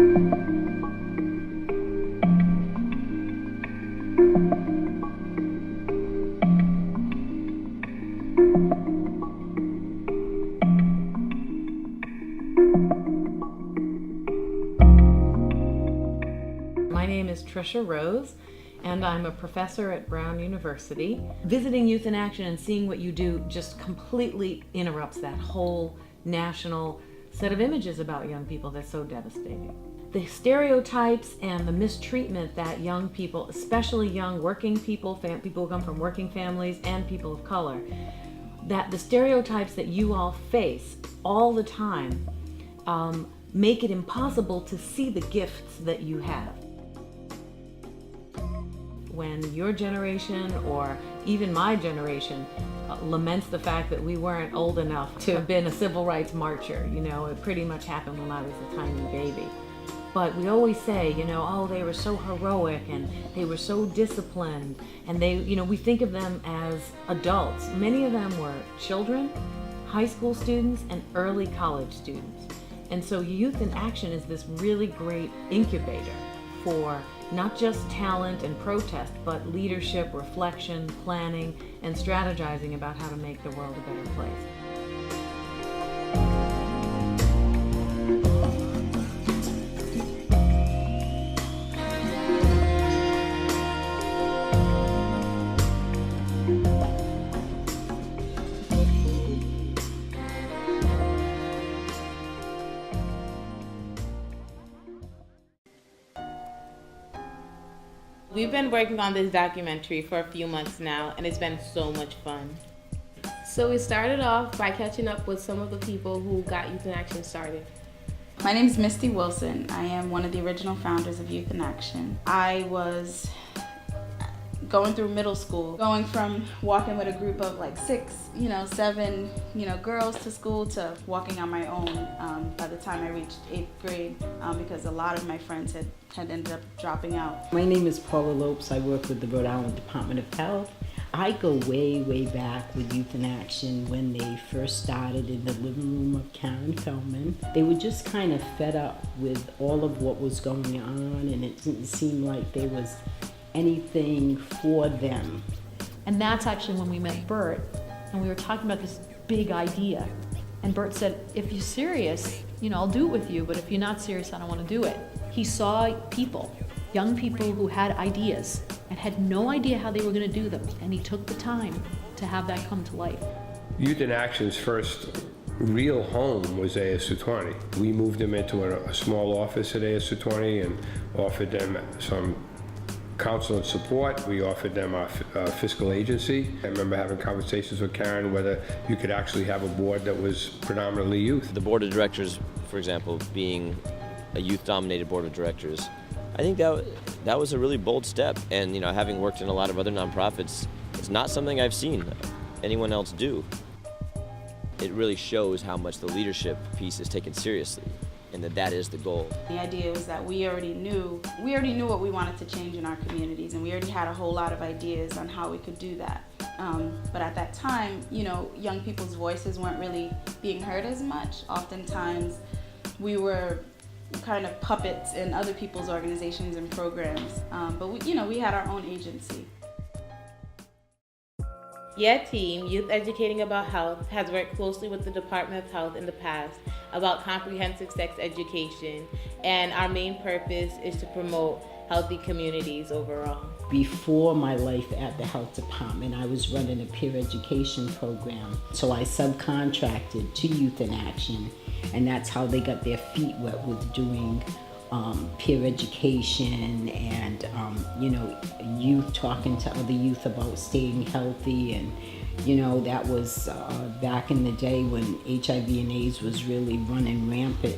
My name is Trisha Rose, and I'm a professor at Brown University. Visiting Youth in Action and seeing what you do just completely interrupts that whole national set of images about young people that's so devastating. The stereotypes and the mistreatment that young people, especially young working people, people who come from working families and people of color, that the stereotypes that you all face all the time make it impossible to see the gifts that you have. When your generation, or even my generation, laments the fact that we weren't old enough to have been a civil rights marcher, it pretty much happened when I was a tiny baby. But we always say, oh, they were so heroic and they were so disciplined, and we think of them as adults. Many of them were children, high school students, and early college students. And so Youth in Action is this really great incubator for not just talent and protest, but leadership, reflection, planning, and strategizing about how to make the world a better place. We've been working on this documentary for a few months now, and it's been so much fun. So we started off by catching up with some of the people who got Youth in Action started. My name is Misty Wilson. I am one of the original founders of Youth in Action. I was going through middle school, going from walking with a group of like 7, girls to school, to walking on my own by the time I reached 8th grade, because a lot of my friends had ended up dropping out. My name is Paula Lopes. I work with the Rhode Island Department of Health. I go way, way back with Youth in Action when they first started in the living room of Karen Feldman. They were just kind of fed up with all of what was going on, and it didn't seem like there was anything for them. And that's actually when we met Bert, and we were talking about this big idea. And Bert said, if you're serious, I'll do it with you, but if you're not serious, I don't want to do it. He saw people, young people who had ideas and had no idea how they were going to do them, and he took the time to have that come to life. Youth in Action's first real home was A.S. Sutorni. We moved them into a small office at A.S. Sutorni and offered them some counsel and support. We offered them our fiscal agency. I remember having conversations with Karen whether you could actually have a board that was predominantly youth. The board of directors, for example, being a youth-dominated board of directors, I think that was a really bold step. And having worked in a lot of other nonprofits, it's not something I've seen anyone else do. It really shows how much the leadership piece is taken seriously, and that is the goal. The idea was that we already knew what we wanted to change in our communities, and we already had a whole lot of ideas on how we could do that. But at that time, young people's voices weren't really being heard as much. Oftentimes, we were kind of puppets in other people's organizations and programs. But we had our own agency. Yeah Team, Youth Educating About Health, has worked closely with the Department of Health in the past about comprehensive sex education, and our main purpose is to promote healthy communities overall. Before my life at the health department, I was running a peer education program. So I subcontracted to Youth in Action, and that's how they got their feet wet with doing peer education and youth, talking to other youth about staying healthy. And that was back in the day when HIV and AIDS was really running rampant.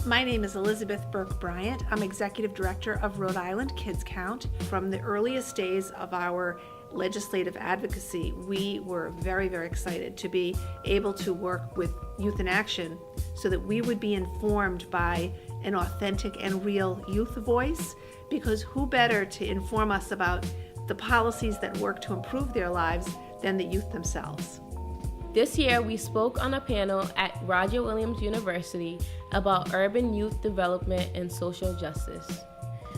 My name is Elizabeth Burke Bryant. I'm Executive Director of Rhode Island Kids Count. From the earliest days of our legislative advocacy, we were very, very excited to be able to work with Youth in Action so that we would be informed by an authentic and real youth voice, because who better to inform us about the policies that work to improve their lives than the youth themselves. This year, we spoke on a panel at Roger Williams University about urban youth development and social justice.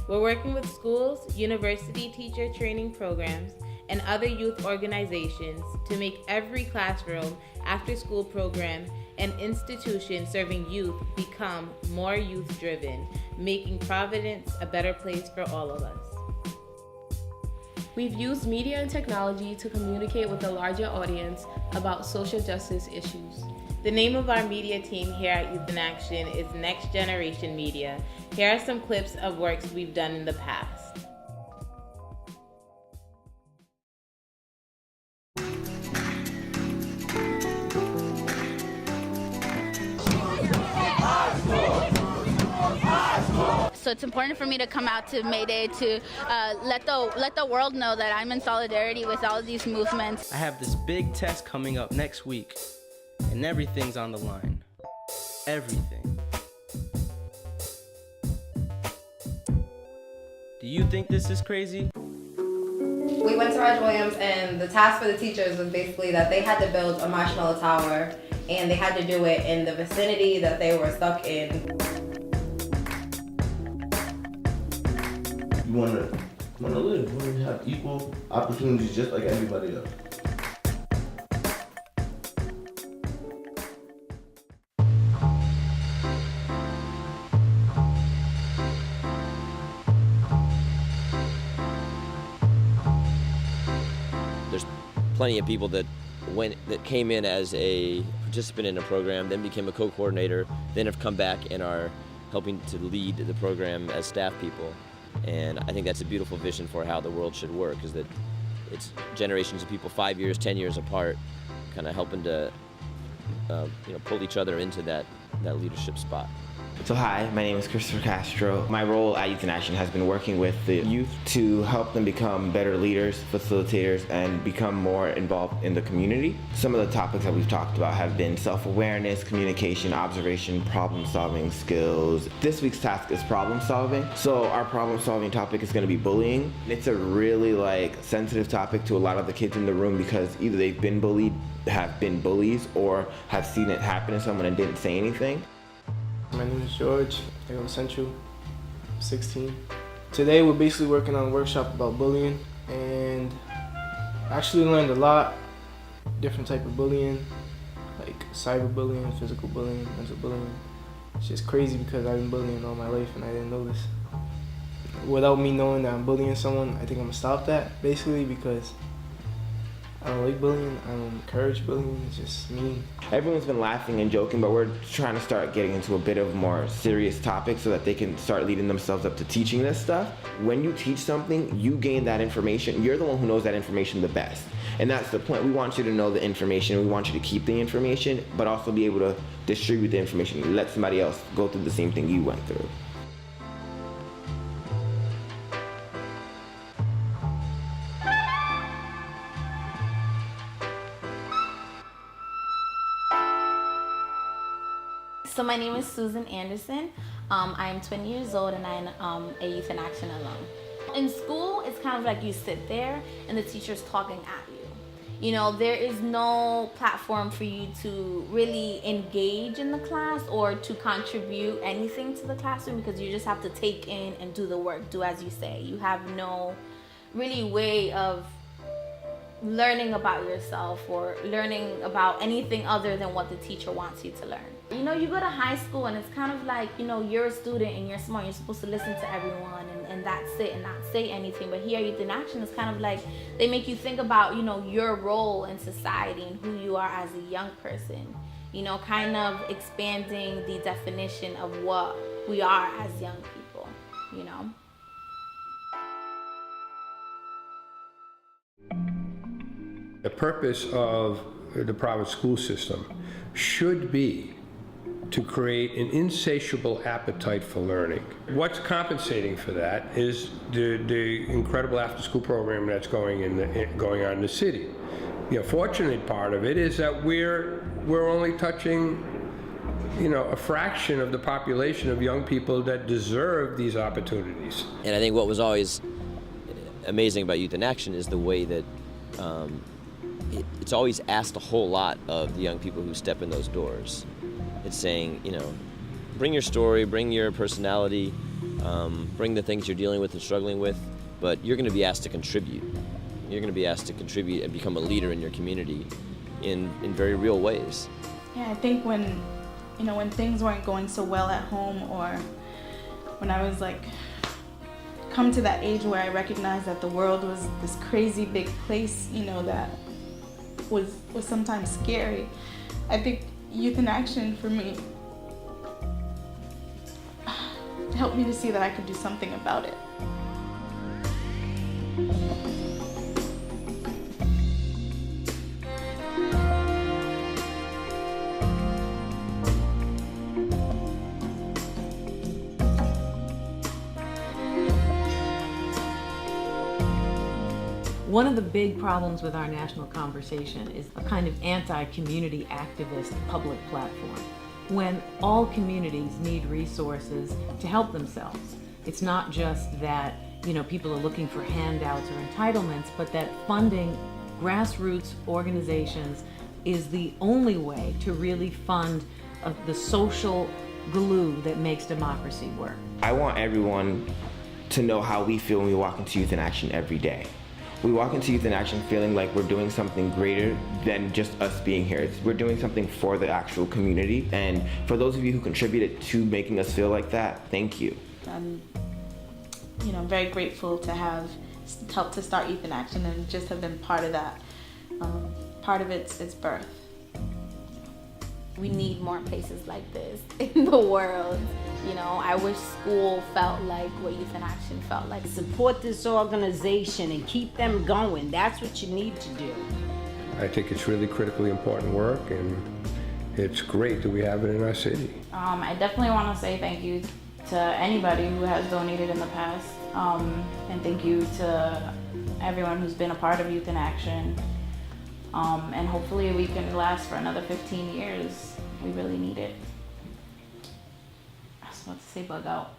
We're working with schools, university teacher training programs, and other youth organizations to make every classroom, after-school program, and institution serving youth become more youth-driven, making Providence a better place for all of us. We've used media and technology to communicate with a larger audience about social justice issues. The name of our media team here at Youth in Action is Next Generation Media. Here are some clips of works we've done in the past. So it's important for me to come out to May Day to let the world know that I'm in solidarity with all of these movements. I have this big test coming up next week, and everything's on the line. Everything. Do you think this is crazy? We went to Roger Williams, and the task for the teachers was basically that they had to build a marshmallow tower, and they had to do it in the vicinity that they were stuck in. You want to live, you want to have equal opportunities just like everybody else. There's plenty of people that came in as a participant in a program, then became a co-coordinator, then have come back and are helping to lead the program as staff people. And I think that's a beautiful vision for how the world should work, is that it's generations of people 5 years, 10 years apart, kind of helping to pull each other into that leadership spot. So hi, my name is Christopher Castro. My role at Youth in Action has been working with the youth to help them become better leaders, facilitators, and become more involved in the community. Some of the topics that we've talked about have been self-awareness, communication, observation, problem-solving skills. This week's task is problem-solving. So our problem-solving topic is going to be bullying. It's a really sensitive topic to a lot of the kids in the room because either they've been bullied, have been bullies, or have seen it happen to someone and didn't say anything. My name is George. I go to Central, 16. Today we're basically working on a workshop about bullying, and I actually learned a lot, different type of bullying, like cyberbullying, physical bullying, mental bullying. It's just crazy because I've been bullying all my life and I didn't know this. Without me knowing that I'm bullying someone, I think I'm gonna stop that basically because I don't like bullying, I don't encourage bullying, it's just mean. Everyone's been laughing and joking, but we're trying to start getting into a bit of more serious topics so that they can start leading themselves up to teaching this stuff. When you teach something, you gain that information. You're the one who knows that information the best. And that's the point. We want you to know the information, we want you to keep the information, but also be able to distribute the information. Let somebody else go through the same thing you went through. So my name is Susan Anderson. I'm 20 years old and I'm a Youth in Action alum. In school, it's kind of like you sit there and the teacher's talking at you. You know, there is no platform for you to really engage in the class or to contribute anything to the classroom because you just have to take in and do the work, do as you say. You have no really way of learning about yourself or learning about anything other than what the teacher wants you to learn. You know, you go to high school and it's kind of like, you know, you're a student and you're smart, you're supposed to listen to everyone and that's it and not say anything. But here, Youth in Action is kind of like, they make you think about, you know, your role in society and who you are as a young person. You know, kind of expanding the definition of what we are as young people, you know. The purpose of the private school system should be to create an insatiable appetite for learning. What's compensating for that is the incredible after-school program that's going on in the city. The unfortunate part of it is that we're only touching, you know, a fraction of the population of young people that deserve these opportunities. And I think what was always amazing about Youth in Action is the way that it's always asked a whole lot of the young people who step in those doors. It's saying, bring your story, bring your personality, bring the things you're dealing with and struggling with, but you're going to be asked to contribute. You're going to be asked to contribute and become a leader in your community in very real ways. Yeah, I think when things weren't going so well at home, or when I was come to that age where I recognized that the world was this crazy big place, that was sometimes scary, I think Youth in Action for me helped me to see that I could do something about it. One of the big problems with our national conversation is a kind of anti-community activist public platform, when all communities need resources to help themselves. It's not just that, people are looking for handouts or entitlements, but that funding grassroots organizations is the only way to really fund the social glue that makes democracy work. I want everyone to know how we feel when we walk into Youth in Action every day. We walk into Youth in Action feeling like we're doing something greater than just us being here. We're doing something for the actual community. And for those of you who contributed to making us feel like that, thank you. I'm very grateful to have helped to start Youth in Action and just have been part of that, part of its birth. We need more places like this in the world. I wish school felt like what Youth in Action felt like. Support this organization and keep them going. That's what you need to do. I think it's really critically important work, and it's great that we have it in our city. I definitely want to say thank you to anybody who has donated in the past, and thank you to everyone who's been a part of Youth in Action. And hopefully we can last for another 15 years. We really need it. I was about to say bug out.